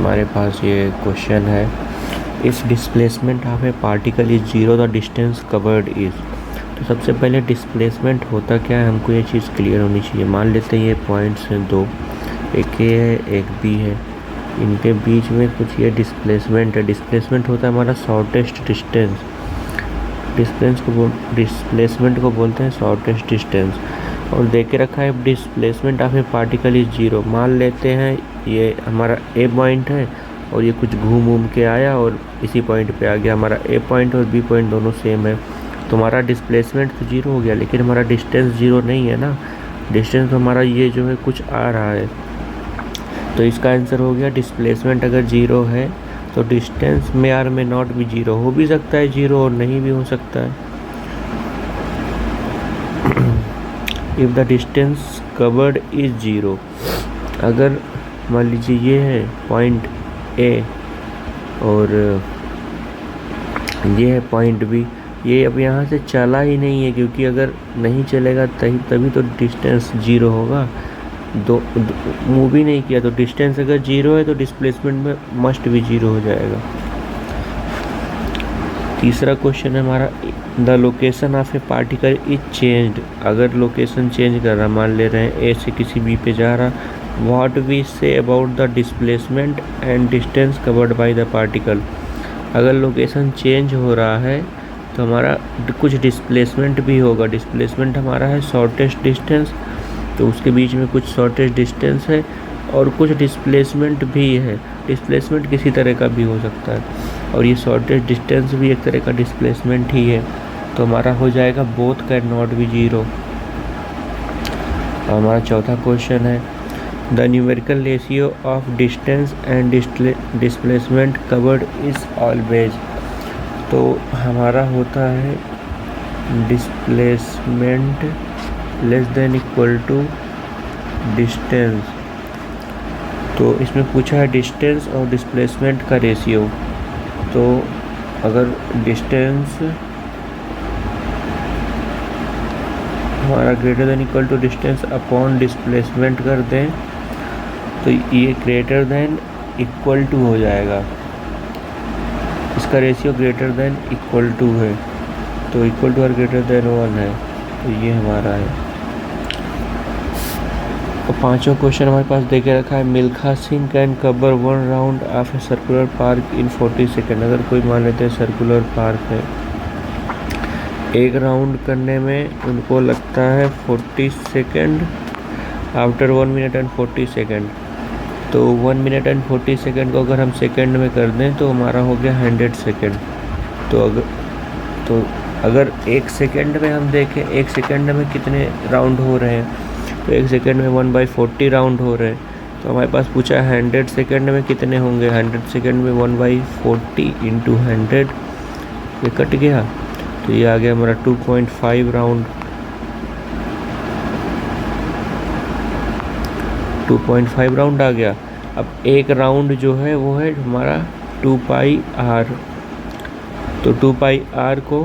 हमारे पास ये क्वेश्चन है, if displacement of A particle is zero the distance covered is. तो सबसे पहले डिस्प्लेसमेंट होता क्या है, हमको ये चीज़ क्लियर होनी चाहिए। मान लेते हैं ये पॉइंट्स हैं दो, एक ए है एक बी है, इनके बीच में कुछ ये डिस्प्लेसमेंट है। डिस्प्लेसमेंट होता है हमारा शॉर्टेस्ट डिस्टेंस। डिस्प्लेसमेंट को बोलते हैं शॉर्टेस्ट डिस्टेंस। और दे के रखा है displacement of A particle is zero. मान लेते हैं ये हमारा ए पॉइंट है और ये कुछ घूम के आया और इसी पॉइंट पे आ गया। हमारा ए पॉइंट और बी पॉइंट दोनों सेम है, तो हमारा डिस्प्लेसमेंट तो जीरो हो गया, लेकिन हमारा डिस्टेंस जीरो नहीं है ना। डिस्टेंस तो हमारा ये जो है कुछ आ रहा है, तो इसका आंसर हो गया डिस्प्लेसमेंट अगर जीरो है तो डिस्टेंस में आर में नॉट भी जीरो हो भी सकता है, जीरो और नहीं भी हो सकता है। If the distance covered is zero, अगर मान लीजिए ये है पॉइंट ए और ये है पॉइंट बी, ये अब यहाँ से चला ही नहीं है, क्योंकि अगर नहीं चलेगा तभी तो डिस्टेंस जीरो होगा। दो मूव ही नहीं किया, तो डिस्टेंस अगर जीरो है तो डिस्प्लेसमेंट में मस्ट भी जीरो हो जाएगा। तीसरा क्वेश्चन है हमारा, the location of A particle is changed. अगर लोकेशन चेंज कर रहा, मान ले रहे हैं ए से किसी बी पे जा रहा, what we say about the displacement and distance covered by the particle. अगर लोकेशन चेंज हो रहा है तो हमारा कुछ डिस्प्लेसमेंट भी होगा। डिस्प्लेसमेंट हमारा है शॉर्टेस्ट डिस्टेंस, तो उसके बीच में कुछ शॉर्टेस्ट डिस्टेंस है और कुछ डिस्प्लेसमेंट भी है। डिस्प्लेसमेंट किसी तरह का भी हो सकता है, और ये शॉर्टेस्ट डिस्टेंस भी एक तरह का डिस्प्लेसमेंट ही है, तो हमारा हो जाएगा both can not be zero. हमारा चौथा क्वेश्चन है, the numerical ratio of distance and displacement covered is always. तो हमारा होता है displacement less than equal to distance. तो इसमें पूछा है डिस्टेंस और डिस्प्लेसमेंट का रेशियो। तो अगर डिस्टेंस हमारा greater than equal to distance upon displacement कर दें तो ये ग्रेटर देन इक्वल टू हो जाएगा। इसका ratio greater than equal to है, तो इक्वल टू और ग्रेटर देन 1 है, तो ये हमारा है। और पांचवा क्वेश्चन हमारे पास दे के रखा है, Milkha Singh can cover 1 round of a circular park in 40 second. अगर कोई मान लेते हैं सर्कुलर पार्क है, एक राउंड करने में उनको लगता है 40 second after 1 minute and 40 second. तो 1 मिनट एंड 40 सेकेंड को अगर हम सेकेंड में कर दें तो हमारा हो गया 100 सेकेंड। तो अगर एक सेकेंड में हम देखें, एक सेकेंड में कितने राउंड हो रहे हैं, तो एक सेकेंड में 1/40 राउंड हो रहे हैं। तो हमारे पास पूछा है 100 सेकेंड में कितने होंगे। 100 सेकेंड में 1/40 इंटू 100, ये कट गया, तो ये आ गया हमारा 2.5 राउंड। 2.5 राउंड आ गया। अब एक राउंड जो है वो है हमारा 2πr, तो 2πr को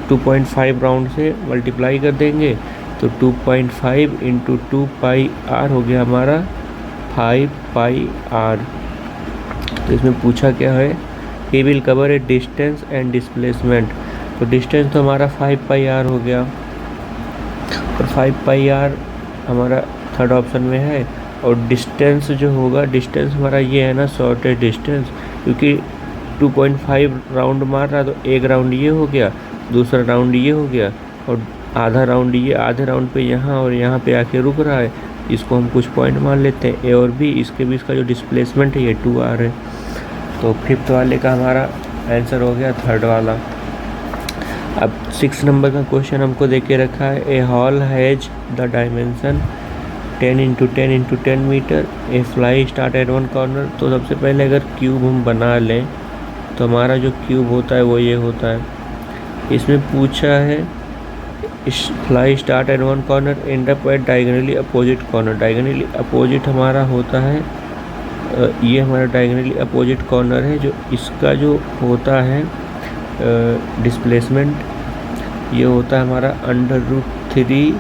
2.5 राउंड से मल्टीप्लाई कर देंगे, तो 2.5 इंटू 2πr हो गया हमारा 5πr। तो इसमें पूछा क्या है, he will cover a distance and displacement। तो डिस्टेंस तो हमारा 5πr हो गया, और 5πr हमारा थर्ड ऑप्शन में है। और डिस्टेंस जो होगा, डिस्टेंस हमारा ये है ना शॉर्टेस्ट डिस्टेंस, क्योंकि 2.5 राउंड मार रहा, तो एक राउंड ये हो गया, दूसरा राउंड ये हो गया, और आधा राउंड ये, आधे राउंड पे यहाँ और यहाँ पे आके रुक रहा है। इसको हम कुछ पॉइंट मान लेते हैं ए और बी, इसके बीच का जो डिस्प्लेसमेंट है ये 2r है। तो फिफ्थ वाले का हमारा आंसर हो गया थर्ड वाला। अब 6 नंबर का क्वेश्चन हमको दे के रखा है, a hall has the dimension 10 × 10 × 10 metre, a fly start at 1 corner. तो सबसे पहले अगर क्यूब हम बना लें तो हमारा जो क्यूब होता है वो ये होता है। इसमें पूछा है fly start at 1 corner and up at diagonally opposite corner. Diagonally opposite हमारा होता है, ये हमारा डायगोनली अपोजिट कॉर्नर है। जो इसका जो होता है डिस्प्लेसमेंट, ये होता है हमारा √3x।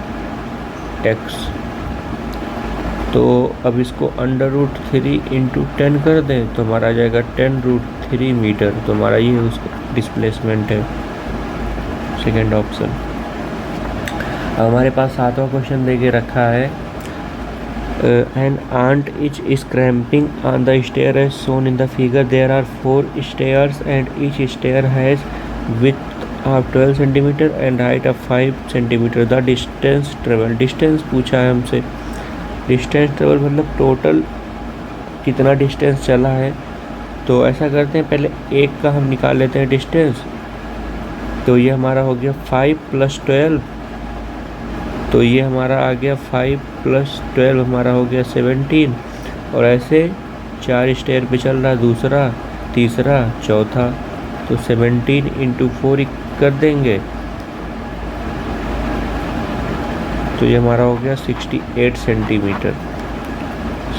तो तो अब इसको √3 इंटू 10 कर दें तो हमारा आ जाएगा 10√3 मीटर। तो हमारा ये उसका डिस्प्लेसमेंट है, सेकेंड ऑप्शन। अब हमारे पास 7वां क्वेश्चन दे के रखा है, an ant is scrambling on the stair as shown in the figure. There are 4 stairs and each stair has width of 12 cm and height of 5 cm. The distance travel, distance पूछा है हमसे। Distance travel मतलब total कितना distance चला है। तो ऐसा करते हैं, पहले एक का हम निकाल लेते हैं डिस्टेंस। तो ये हमारा हो गया 5 + 12, तो ये हमारा आ गया 5 + 12 हमारा हो गया 17। और ऐसे 4 स्टेयर पे चल रहा, दूसरा, तीसरा, चौथा। तो 17 × 4 कर देंगे तो ये हमारा हो गया 68 सेंटीमीटर।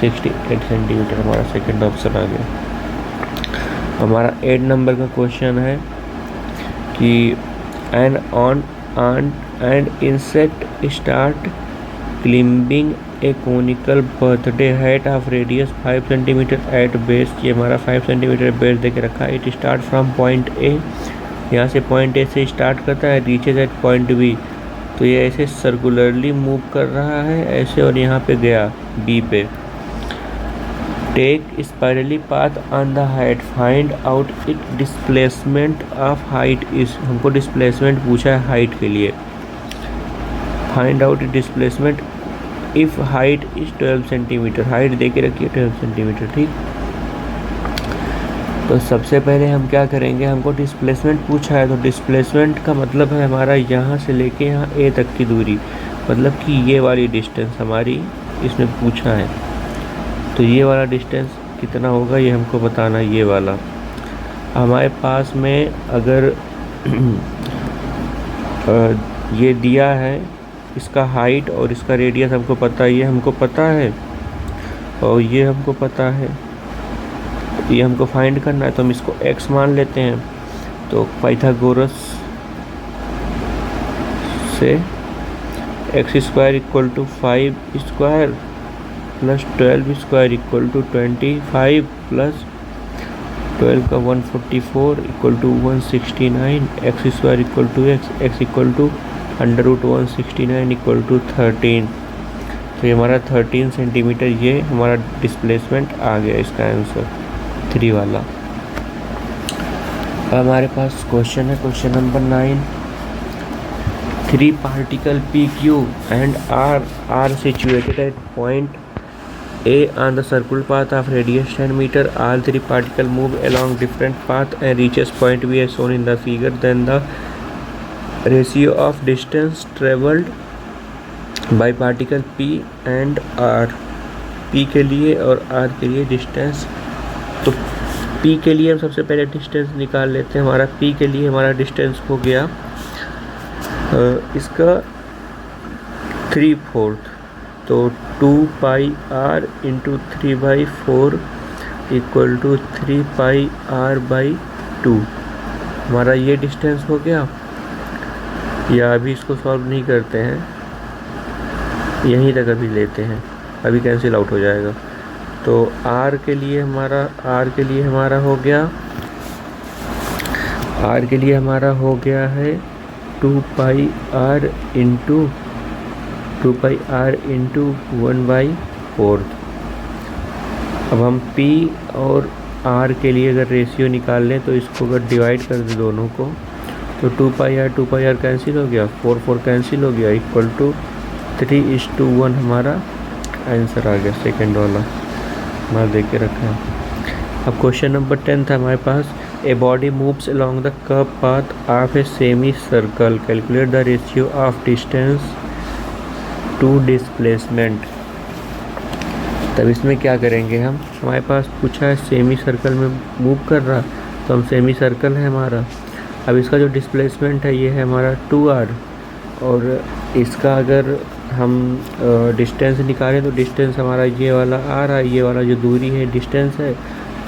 68 सेंटीमीटर हमारा सेकंड ऑप्शन आ गया। हमारा 8 नंबर का क्वेश्चन है कि an insect start climbing a conical birthday hat of radius 5 cm at base। ये हमारा 5 cm बेस दे के रखा है। It start from point A, यहाँ से पॉइंट ए से स्टार्ट करता है, रीचेज एट पॉइंट बी। तो ये ऐसे सर्कुलरली मूव कर रहा है ऐसे, और यहाँ पे गया बी पे। Take spirally path on the height, find out it displacement of height is. हमको डिस्प्लेसमेंट पूछा है हाइट के लिए। Find out displacement if height is 12 centimetre. Height दे के रखिए 12 सेंटीमीटर, ठीक। तो सबसे पहले हम क्या करेंगे, हमको डिस्प्लेसमेंट पूछा है। तो डिस्प्लेसमेंट का मतलब है हमारा यहाँ से लेके यहाँ ए तक की दूरी, मतलब कि ये वाली डिस्टेंस हमारी इसमें पूछा है। तो ये वाला डिस्टेंस कितना होगा ये हमको बताना। ये वाला हमारे पास में अगर ये दिया है, इसका हाइट और इसका रेडियस हमको पता है, ये हमको पता है और ये हमको पता है, ये हमको फाइंड करना है। तो हम इसको x मान लेते हैं। तो पाइथागोरस से x² = 5² + 12² = 25 + 12 का 144 = 169, x² = x = √169 = 13। तो ये हमारा 13 सेंटीमीटर ये हमारा डिस्प्लेसमेंट आ गया, इसका आंसर 3 वाला। अब हमारे पास क्वेश्चन है, question number 9। 3 particle PQ and R are situated at point A on the circular path of radius 10 meter. All 3 particles move along different path and reaches point B as shown in the figure. Then the ratio of distance traveled by particle P and R। P के लिए और R के लिए distance. तो P के लिए हम सबसे पहले डिस्टेंस निकाल लेते हैं। हमारा P के लिए हमारा डिस्टेंस हो गया इसका 3/4। तो 2πr × 3/4 = 3πr/2 हमारा ये डिस्टेंस हो गया। या अभी इसको सॉल्व नहीं करते हैं, यहीं तक अभी लेते हैं, अभी कैंसिल आउट हो जाएगा। तो r के लिए हमारा हो गया, r के लिए हमारा हो गया है 2πr × 1/4। अब हम P और R के लिए अगर रेशियो निकाल लें तो इसको अगर डिवाइड कर दें दोनों को, तो 2πr कैंसिल हो गया, 4 कैंसिल हो गया, = 3:1 हमारा आंसर आ गया, सेकेंड वाला हमारा देख के रखा है। अब क्वेश्चन नंबर 10 था हमारे पास। A body moves along the curve path of a semi circle, calculate the ratio of distance to displacement. तब इसमें क्या करेंगे हम, हमारे पास पूछा है सेमी सर्कल में मूव कर रहा, तो हम सेमी सर्कल है हमारा। अब इसका जो डिस्प्लेसमेंट है ये है हमारा 2r, और इसका अगर हम डिस्टेंस निकालें तो डिस्टेंस हमारा ये वाला आ रहा है, ये वाला जो दूरी है डिस्टेंस है,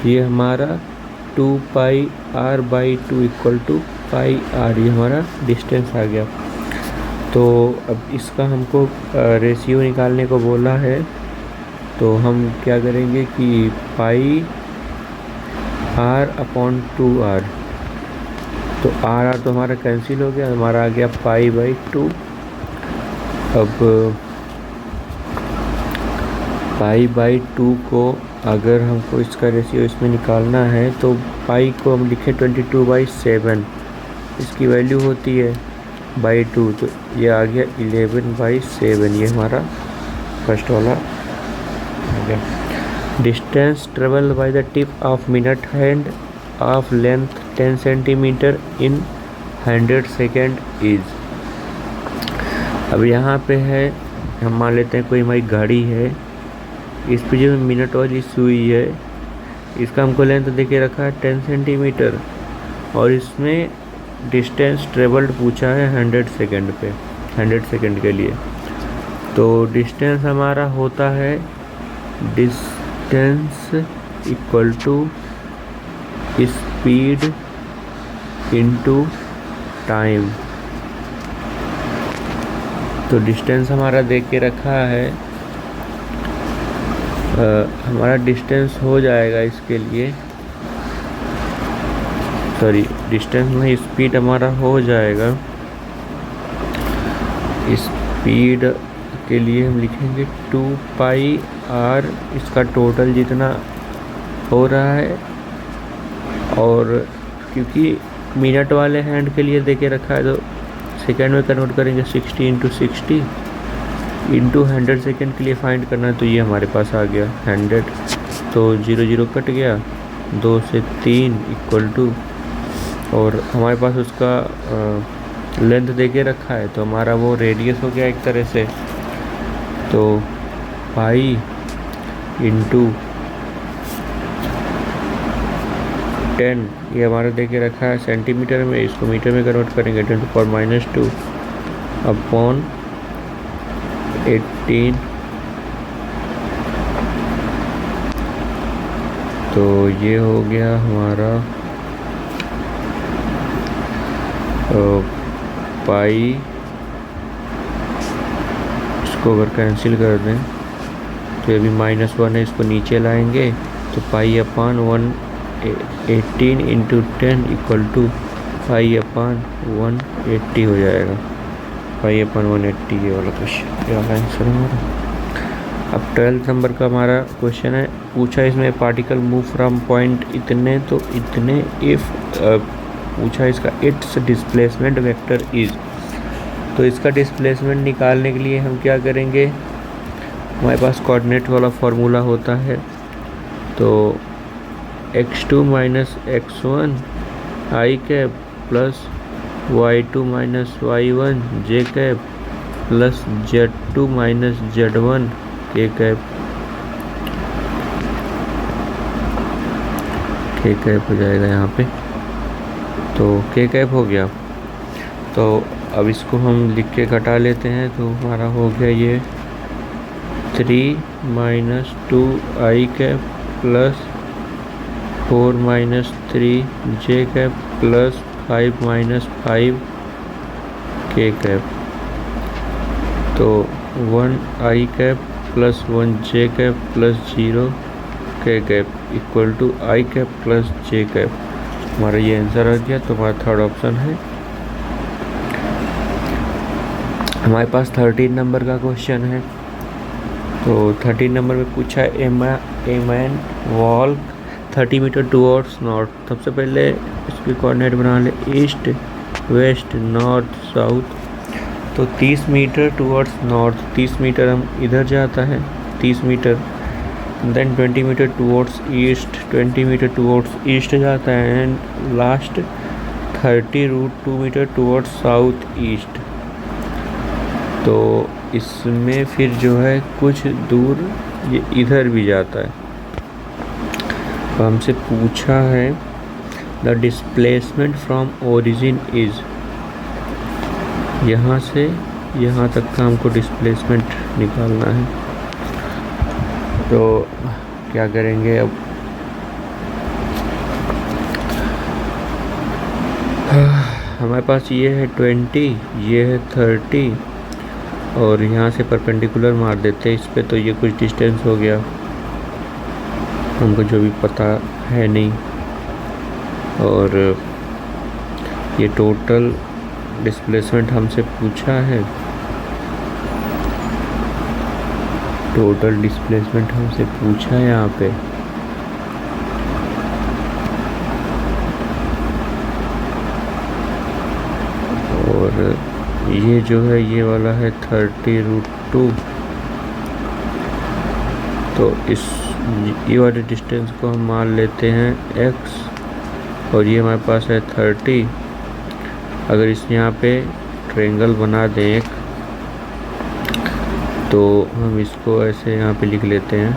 ये हमारा 2πr/2 = πr, ये हमारा डिस्टेंस आ गया। तो अब इसका हमको रेशियो निकालने को बोला है। तो हम क्या करेंगे कि पाई आर अपॉन 2r, तो आर तो हमारा कैंसिल हो गया, हमारा आ गया पाई बाई 2। अब पाई बाई 2 को अगर हमको इसका रेशियो इसमें निकालना है तो पाई को हम लिखें 22/7, इसकी वैल्यू होती है बाई 2, तो ये आ गया 11/7। ये हमारा फर्स्ट वाला हो गया। Distance travel by the tip of minute hand of length 10 centimetre in 100 second is. अब यहाँ पे है, हम मान लेते हैं कोई हमारी गाड़ी है, इस पे जो मिनट वाली सुई है इसका हमको लेंथ देके रखा है 10 सेंटीमीटर, और इसमें डिस्टेंस ट्रेवल्ड पूछा है 100 सेकेंड पे, 100 सेकेंड के लिए। तो डिस्टेंस हमारा होता है distance equal to speed into time. तो डिस्टेंस हमारा देख के रखा है, हमारा डिस्टेंस हो जाएगा इसके लिए, सॉरी डिस्टेंस नहीं, स्पीड हमारा हो जाएगा। स्पीड के लिए हम लिखेंगे 2πr, इसका टोटल जितना हो रहा है, और क्योंकि मिनट वाले हैंड के लिए देके रखा है तो सेकेंड में कन्वर्ट करेंगे 60 इंटू 60 इंटू 100 सेकेंड के लिए फाइंड करना है, तो ये हमारे पास आ गया 100। तो 0 0 कट गया, 2 से 3 इक्वल टू, और हमारे पास उसका लेंथ देके रखा है तो हमारा वो रेडियस हो गया एक तरह से। तो पाई इंटू 10, ये हमारा देके रखा है सेंटीमीटर में, इसको मीटर में कन्वर्ट करेंगे 10⁻², अपॉन 18। तो ये हो गया हमारा पाई, इसको अगर कैंसिल कर दें तो ये भी -1 है, इसको नीचे लाएंगे तो pi upon 118 into 10 equal to pi upon 180 हो जाएगा। पाई अपॉन 180 ये वाला क्वेश्चन, ये वाला आंसर हमारा। अब 12th नंबर का हमारा क्वेश्चन है, पूछा इसमें पार्टिकल मूव फ्रॉम पॉइंट इतने तो इतने इफ पूछा इसका इट्स डिस्प्लेसमेंट वेक्टर इज। तो इसका डिस्प्लेसमेंट निकालने के लिए हम क्या करेंगे, हमारे पास कोऑर्डिनेट वाला फार्मूला होता है, तो x2 minus x1 i cap plus y2 minus y1 j cap plus z2 minus z1 k cap, k cap हो जाएगा यहाँ पे। तो k कैप हो गया, तो अब इसको हम लिख के घटा लेते हैं, तो हमारा हो गया ये 3 minus 2 i cap plus 4 minus 3 j cap plus 5 minus 5 k cap. तो 1 i cap plus 1 j cap plus 0 k cap equal to i cap plus j cap. हमारा ये आंसर आ गया। तो हमारा थर्ड ऑप्शन है। हमारे पास 13 नंबर का क्वेश्चन है। तो 13 नंबर में पूछा है a man walk 30 meter towards north. सबसे पहले इसके कोऑर्डिनेट बना ले, ईस्ट वेस्ट नॉर्थ साउथ। तो 30 मीटर टुवर्ड्स नॉर्थ, 30 मीटर हम इधर जाता है 30 meter, then 20 meter towards east, 20 meter towards east जाता है, and last 30√2 meter towards south east. तो इसमें फिर जो है कुछ दूर ये इधर भी जाता है। तो हमसे पूछा है the displacement from origin is, यहाँ से यहाँ तक का हमको डिस्प्लेसमेंट निकालना है। तो क्या करेंगे अब, हमारे पास ये है 20, ये है 30, और यहाँ से परपेंडिकुलर मार देते हैं इस पे, तो ये कुछ डिस्टेंस हो गया, हमको जो भी पता है नहीं। और ये टोटल डिस्प्लेसमेंट हमसे पूछा है, टोटल डिस्प्लेसमेंट हमसे पूछा है यहाँ पे। और ये जो है ये वाला है 30√2, तो इस ये वाले डिस्टेंस को हम मान लेते हैं x, और ये हमारे पास है 30। अगर इस यहाँ पे ट्रायंगल बना दें एक, तो हम इसको ऐसे यहाँ पे लिख लेते हैं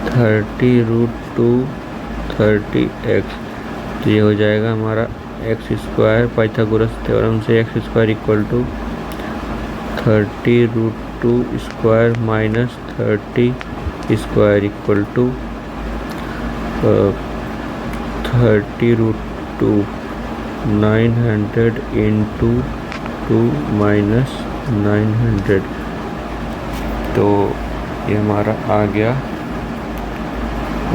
30√2 30x, तो ये हो जाएगा हमारा x²। पाइथागोरस थ्योरम से x² equal to 30√2² minus 30² equal to 30√2 900 into 2 minus 900, तो ये हमारा आ गया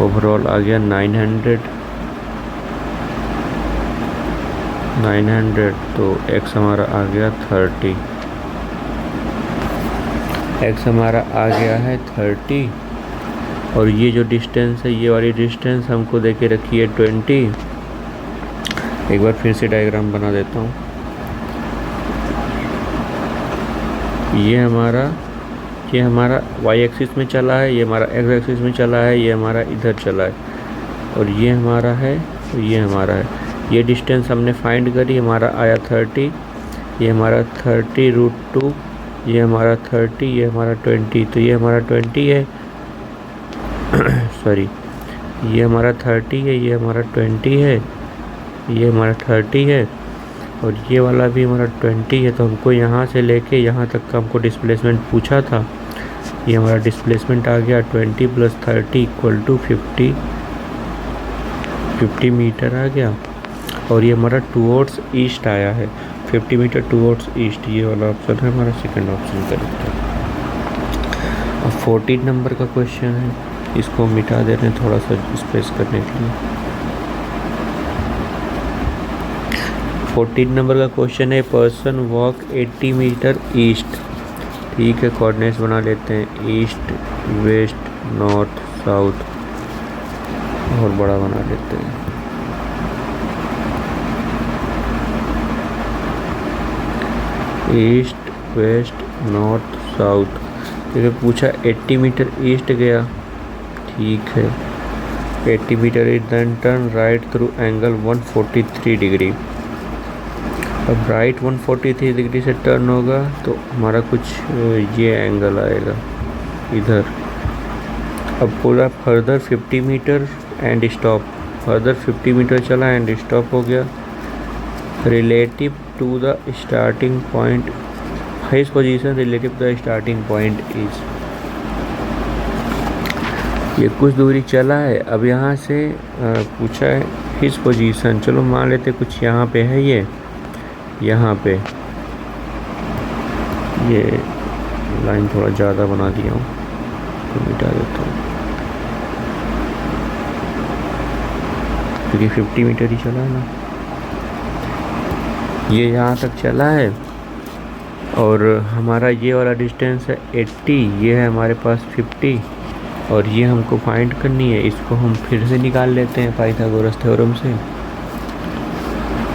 ओवरऑल आ गया 900, तो x हमारा आ गया 30, x हमारा आ गया है 30। और ये जो डिस्टेंस है, ये वाली डिस्टेंस हमको दे के रखी है 20। एक बार फिर से डायग्राम बना देता हूँ। ये हमारा y एक्सिस में चला है, ये हमारा x एक्सिस में चला है, ये हमारा इधर चला है, और ये हमारा है, और ये हमारा है। ये डिस्टेंस हमने फाइंड करी, हमारा आया 30, ये हमारा 30√2, ये हमारा 30, ये हमारा 20, तो ये हमारा 20 है सॉरी, ये हमारा 30 है, ये हमारा 20 है, ये हमारा 30 है, और ये वाला भी हमारा 20 है। तो हमको यहाँ से लेके यहाँ तक का हमको डिस्प्लेसमेंट पूछा था, ये हमारा डिस्प्लेसमेंट आ गया 20 + 30 इक्वल टू 50 मीटर आ गया। और ये हमारा टूवर्ड्स ईस्ट आया है, 50 मीटर टूवर्ड्स ईस्ट, ये वाला ऑप्शन है हमारा सेकंड ऑप्शन करेक्ट है। अब 14 नंबर का क्वेश्चन है, इसको मिटा दे रहे हैं थोड़ा सा स्पेस करने के लिए। 14 नंबर का क्वेश्चन है, पर्सन वॉक 80 मीटर ईस्ट। ठीक है, कोऑर्डिनेट्स बना लेते हैं, ईस्ट वेस्ट नॉर्थ साउथ, और बड़ा बना लेते हैं। ईस्ट वेस्ट नॉर्थ साउथ, ठीक है, पूछा 80 मीटर ईस्ट गया, ठीक है, 80 meter is then turn right through angle 143 degree. अब राइट 143 डिग्री से टर्न होगा तो हमारा कुछ ये एंगल आएगा इधर। अब पूरा further 50 meter and stop, further 50 meter चला एंड स्टॉप हो गया। Relative to the starting point, his position relative to the starting point is, ये कुछ दूरी चला है। अब यहाँ से पूछा है हिज पोजीशन, चलो मान लेते कुछ यहाँ पे है, ये यहाँ पे ये लाइन थोड़ा ज़्यादा बना दिया हूँ, तो मिटा देता हूँ क्योंकि 50 मीटर ही चला है ना। ये यहाँ तक चला है, और हमारा ये वाला डिस्टेंस है 80, ये है हमारे पास 50, और ये हमको फाइंड करनी है। इसको हम फिर से निकाल लेते हैं पाइथागोरस थ्योरम से।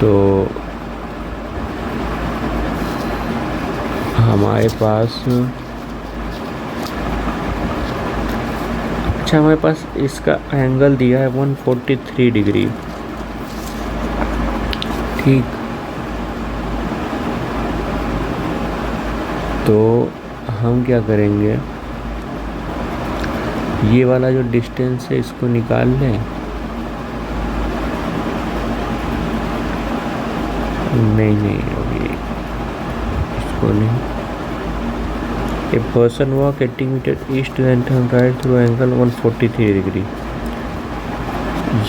तो हमारे पास हमारे पास इसका एंगल दिया है 143 डिग्री, ठीक। तो हम क्या करेंगे, ये वाला जो डिस्टेंस है इसको निकाल लें। नहीं अभी इसको नहीं। A person walk 80 meter east and turn right through angle 143 degree.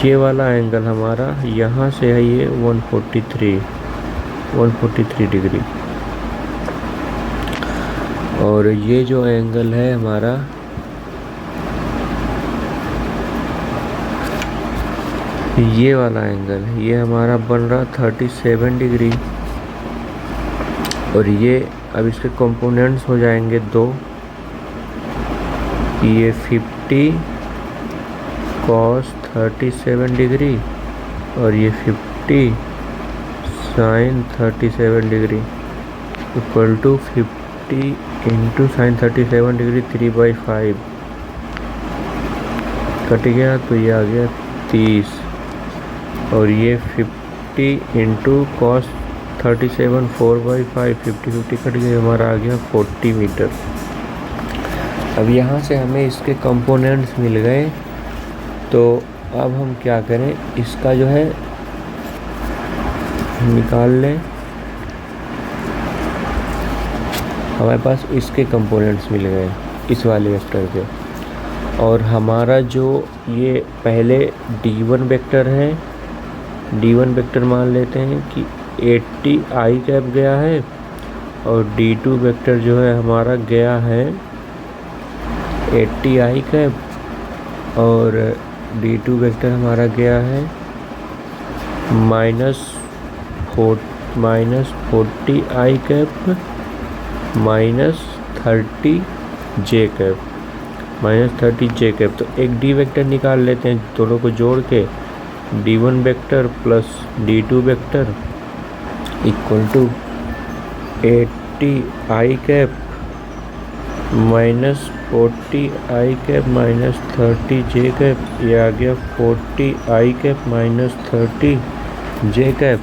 ये वाला एंगल हमारा यहाँ से है, ये 143 डिग्री। और ये जो एंगल है हमारा ये वाला एंगल है, ये हमारा बन रहा 37 डिग्री। और ये अब इसके कंपोनेंट्स हो जाएंगे दो, ये 50 cos 37 डिग्री और ये 50 sin 37 degree equal to 50 into sine 37 degree 3/5 cut गया, तो ये आ गया 30। और ये 50 इंटू कॉस 37 4/5 50 कट गया, हमारा आ गया 40 मीटर। अब यहाँ से हमें इसके कंपोनेंट्स मिल गए, तो अब हम क्या करें, इसका जो है निकाल लें। हमारे पास इसके कंपोनेंट्स मिल गए इस वाले वेक्टर के, और हमारा जो ये पहले d1 वेक्टर है, d1 वेक्टर मान लेते हैं कि 80 i कैप गया है, और d2 वेक्टर जो है हमारा गया है 80 i कैप, और d2 वेक्टर हमारा गया है -40 i cap -30 j cap -30 j cap. तो एक d वेक्टर निकाल लेते हैं, दोनों को जोड़ के d1 vector plus d2 vector equal to 80 i cap -40 i cap -30 j cap, ये आ गया 40 i कैप -30 j कैप।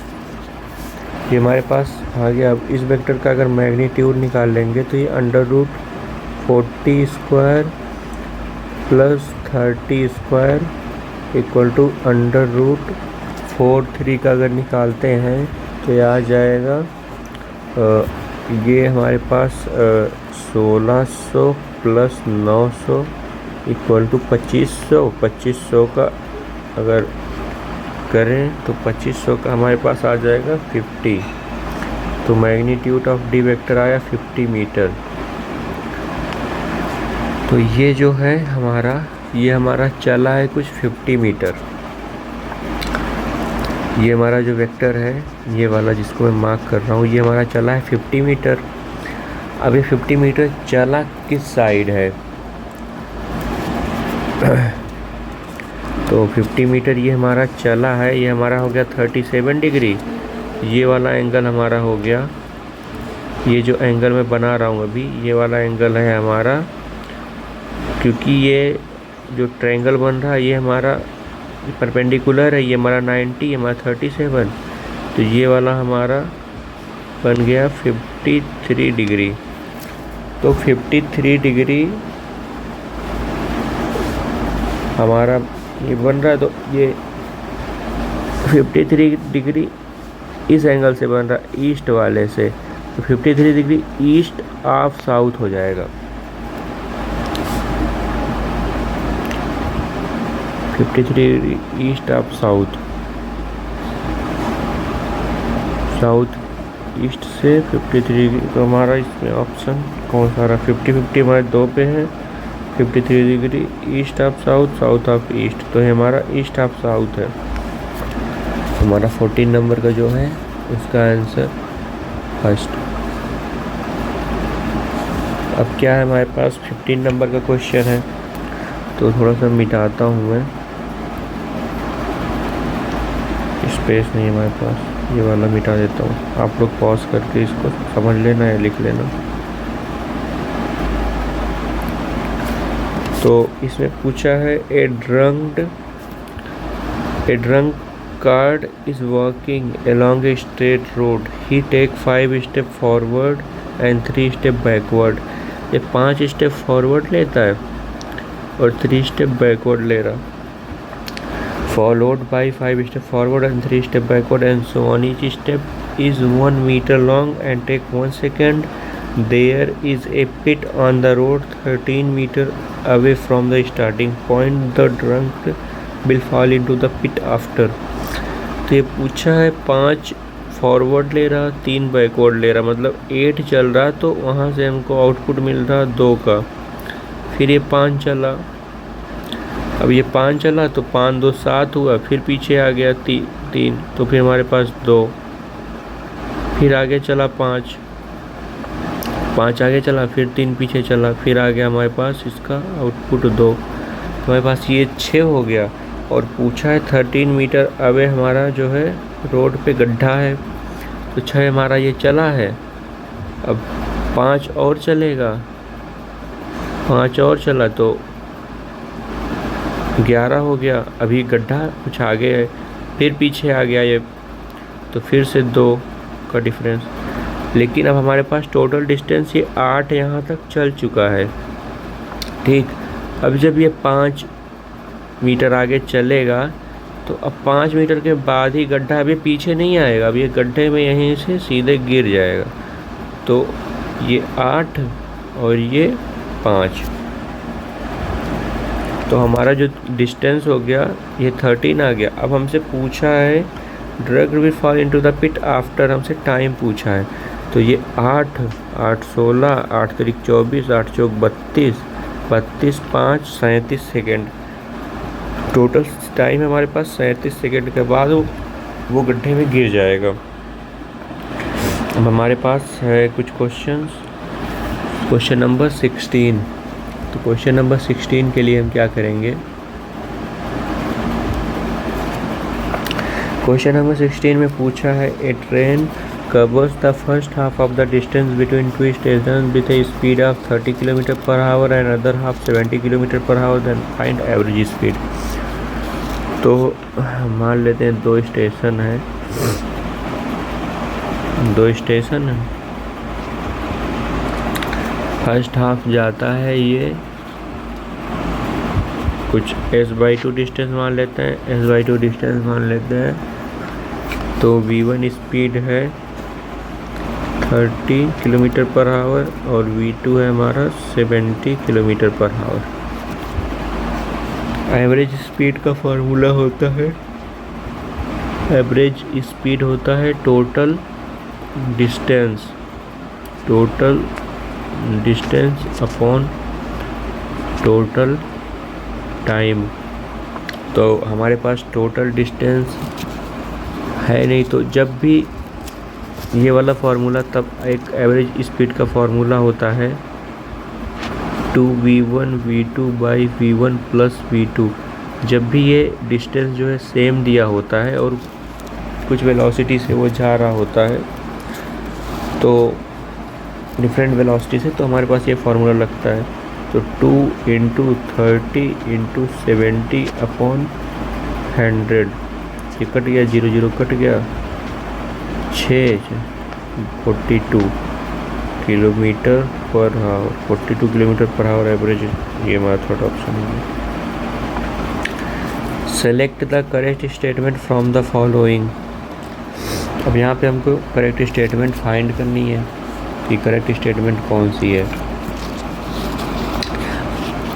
ये हमारे पास आ गया। अब इस वेक्टर का अगर मैग्नीट्यूड निकाल लेंगे तो ये √40² प्लस 30² इक्वल टू √43 का अगर निकालते हैं तो ये आ जाएगा, ये हमारे पास 1600 प्लस 900 इक्वल टू 2500 का अगर करें तो 2500 का हमारे पास आ जाएगा 50। तो मैग्नीट्यूड ऑफ डी वेक्टर आया 50 मीटर। तो ये जो है हमारा, ये हमारा चला है कुछ 50 मीटर। ये हमारा जो वेक्टर है, ये वाला जिसको मैं मार्क कर रहा हूँ, ये हमारा चला है 50 मीटर। अब ये 50 मीटर चला किस साइड है, तो 50 मीटर ये हमारा चला है, ये हमारा हो गया 37 डिग्री। ये वाला एंगल हमारा हो गया, ये जो एंगल मैं बना रहा हूँ अभी, ये वाला एंगल है हमारा, क्योंकि ये जो ट्रायंगल बन रहा है ये हमारा परपेंडिकुलर है, ये हमारा 90, ये हमारा 37, तो ये वाला हमारा बन गया 53 डिग्री। तो 53 डिग्री हमारा ये बन रहा है, तो ये 53 डिग्री इस एंगल से बन रहा है ईस्ट वाले से, तो 53 डिग्री ईस्ट ऑफ साउथ हो जाएगा। 53 degree east of south, south east से 53 डिग्री। तो हमारा इसमें ऑप्शन कौन सा रहा, 50-50 हमारे दो पे है, 53 degree east of south, south of east, तो ये हमारा ईस्ट ऑफ साउथ है। हमारा 14 नंबर का जो है उसका आंसर फर्स्ट। अब क्या है हमारे पास 15 नंबर का क्वेश्चन है, तो थोड़ा सा मिटाता हूँ मैं, स्पेस नहीं है हमारे पास, ये वाला मिटा देता हूँ। आप लोग पॉज करके इसको समझ लेना या लिख लेना। तो इसमें पूछा है a drunkard is walking along a straight road. He take 5 step forward and 3 step backward. ये 5 स्टेप फॉरवर्ड लेता है और 3 स्टेप बैकवर्ड ले रहा, followed by 5 step forward and 3 step backward and so on. Each step is 1 meter long and take 1 second. There is a pit on the road 13 meter away from the starting point. The drunk will fall into the pit after. तो ये पूछा है 5 forward ले रहा, 3 backward ले रहा, मतलब 8 चल रहा, तो वहाँ से हमको आउटपुट मिल रहा 2 का। फिर ये 5 चला, अब ये 5 चला तो 5 2 7 हुआ, फिर पीछे आ गया 3, तो फिर हमारे पास 2, फिर आगे चला 5 आगे चला, फिर 3 पीछे चला, फिर आ गया हमारे पास इसका आउटपुट 2, तो हमारे पास ये 6 हो गया। और पूछा है 13 मीटर अवे हमारा जो है रोड पे गड्ढा है, तो 6 हमारा ये चला है, अब 5 और चलेगा, 5 और चला तो 11 हो गया। अभी गड्ढा कुछ आगे है, फिर पीछे आ गया ये, तो फिर से 2 का डिफरेंस। लेकिन अब हमारे पास टोटल डिस्टेंस ये 8 यहाँ तक चल चुका है, ठीक। अब जब ये 5 मीटर आगे चलेगा तो अब 5 मीटर के बाद ही गड्ढा, अभी पीछे नहीं आएगा, अब ये गड्ढे में यहीं से सीधे गिर जाएगा। तो ये 8 और ये 5, तो हमारा जो डिस्टेंस हो गया ये 13 आ गया। अब हमसे पूछा है drug will fall into the pit after, हमसे टाइम पूछा है, तो ये 8 8 16 8 3 24 8 4 32 32 5 37 सेकेंड, टोटल टाइम हमारे पास 37 सेकेंड के बाद वो गड्ढे में गिर जाएगा। अब हमारे पास है कुछ क्वेश्चंस, क्वेश्चन नंबर 16। तो क्वेश्चन नंबर 16 के लिए हम क्या करेंगे, क्वेश्चन नंबर 16 में पूछा है ए train covers the first half of the distance between two stations with a speed of 30 km/h and other half 70 km/h, then find average speed। तो मान लेते हैं 2 स्टेशन है, 2 स्टेशन है, फर्स्ट हाफ जाता है ये कुछ s/2 डिस्टेंस मान लेते हैं, s/2 डिस्टेंस मान लेते हैं, तो v1 स्पीड है 30 km/h और v2 है हमारा 70 km/h। एवरेज स्पीड का फार्मूला होता है, एवरेज स्पीड होता है total distance upon total time. तो हमारे पास टोटल डिस्टेंस है नहीं, तो जब भी ये वाला फार्मूला, तब एक एवरेज स्पीड का फार्मूला होता है 2v1 v2 by v1 plus v2। जब भी ये डिस्टेंस जो है सेम दिया होता है और कुछ वेलोसिटी से वो जा रहा होता है, तो डिफरेंट वेलोसिटी से, तो हमारे पास ये फार्मूला लगता है। तो 2 × 30 × 70 अपॉन 100, ये कट गया, 0 0 कट गया, 6 42 km/h, 42 km/h एवरेज, ये हमारा थर्ड ऑप्शन है। Select the correct statement from the following. अब यहाँ पे हमको करेक्ट स्टेटमेंट फाइंड करनी है कि करेक्ट स्टेटमेंट कौन सी है।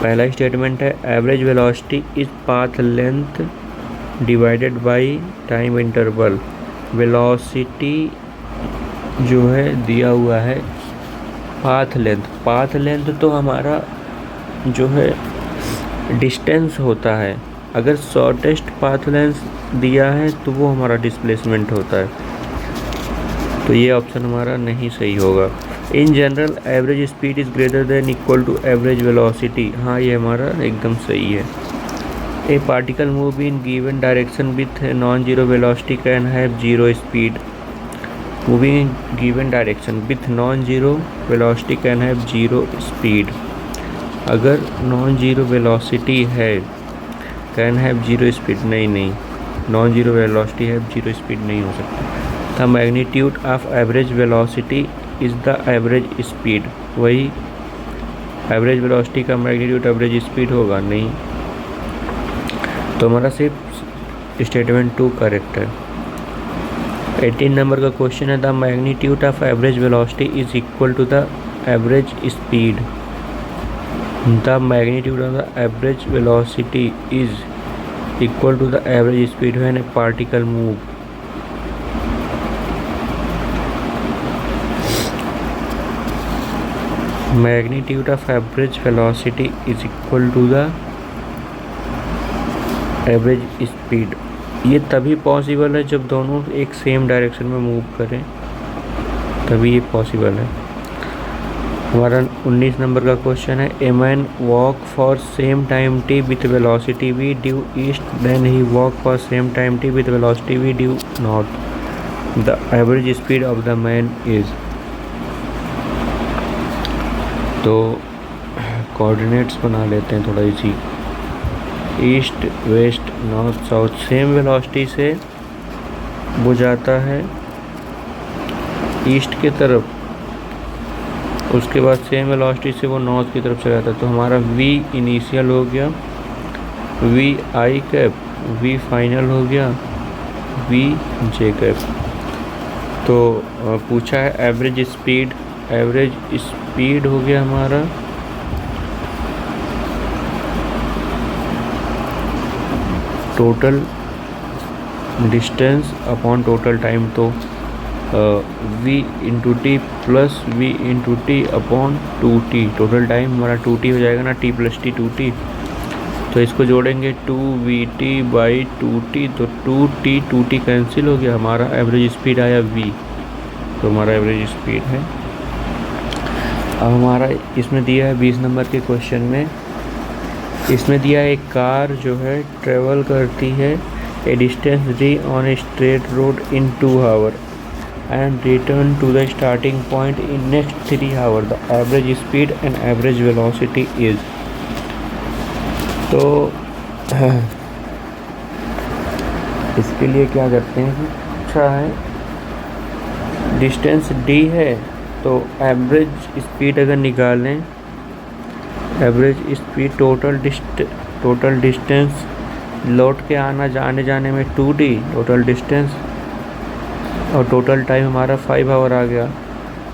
पहला स्टेटमेंट है average velocity is path length divided by time interval. Velocity जो है दिया हुआ है पाथ लेंथ तो हमारा जो है डिस्टेंस होता है। अगर शॉर्टेस्ट पाथ लेंथ दिया है तो वो हमारा डिस्प्लेसमेंट होता है, तो ये ऑप्शन हमारा नहीं सही होगा। In general average speed is greater than equal to average velocity, हाँ ये हमारा एकदम सही है। A particle move in given direction with non zero velocity can have zero speed. Moving in given direction with non zero velocity can have zero speed. अगर non zero velocity है can have zero speed, नहीं, non zero velocity है, zero speed नहीं हो सकता। The magnitude of average velocity is the average speed, वही average velocity का magnitude average speed होगा, नहीं। तो हमारा सिर्फ स्टेटमेंट 2 करेक्ट है। 18 नंबर का क्वेश्चन है the magnitude of average velocity is equal to the average speed. The magnitude of the average velocity is equal to the average speed when a particle move. Magnitude of average velocity is equal to the average speed. ये तभी possible है जब दोनों एक same direction में move करें, तभी ये पॉसिबल है। हमारा 19 नंबर का क्वेश्चन है, a man walk for same time T with velocity V due east then he walk for same time T with velocity V due north, the average speed of the man is. तो coordinates बना लेते हैं थोड़ा easy. East west north south, same velocity से वो जाता है east की तरफ, उसके बाद सेम वेलोसिटी से वो नॉर्थ की तरफ चला जाता है। तो हमारा वी इनिशियल हो गया, V I cap, V final हो गया, वी जे कैप। तो पूछा है एवरेज स्पीड, एवरेज स्पीड हो गया हमारा total distance upon total time. तो v into T plus v into T upon 2t, total time हमारा 2t हो जाएगा ना, t प्लस टी 2t। तो इसको जोड़ेंगे 2vt बाई 2t, तो 2t कैंसिल हो गया, हमारा एवरेज स्पीड आया v। तो हमारा एवरेज स्पीड है। अब हमारा इसमें दिया है 20 नंबर के क्वेश्चन में, इसमें दिया है एक कार जो है ट्रेवल करती है a distance d on a straight road in 2 hour and return to the starting point in next 3 hours. The average speed and average velocity is। तो इसके लिए क्या करते हैं कि अच्छा है डिस्टेंस d है, तो एवरेज स्पीड अगर निकालें, एवरेज स्पीड टोटल डिस्टेंस लौट के आने जाने में 2d टोटल डिस्टेंस, और टोटल टाइम हमारा 5 आवर आ गया।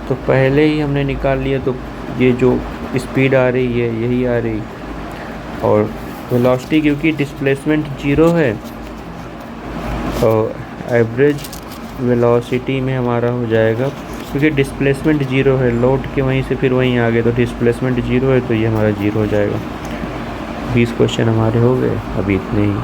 तो पहले ही हमने निकाल लिया, तो ये जो स्पीड आ रही है यही आ रही, और वेलोसिटी क्योंकि डिस्प्लेसमेंट 0 है, और एवरेज वेलोसिटी में हमारा हो जाएगा, क्योंकि डिस्प्लेसमेंट 0 है, लौट के वहीं से फिर वहीं आ गए, तो डिस्प्लेसमेंट 0 है, तो ये हमारा 0 हो जाएगा। 20 क्वेश्चन हमारे हो गए, अभी इतने ही।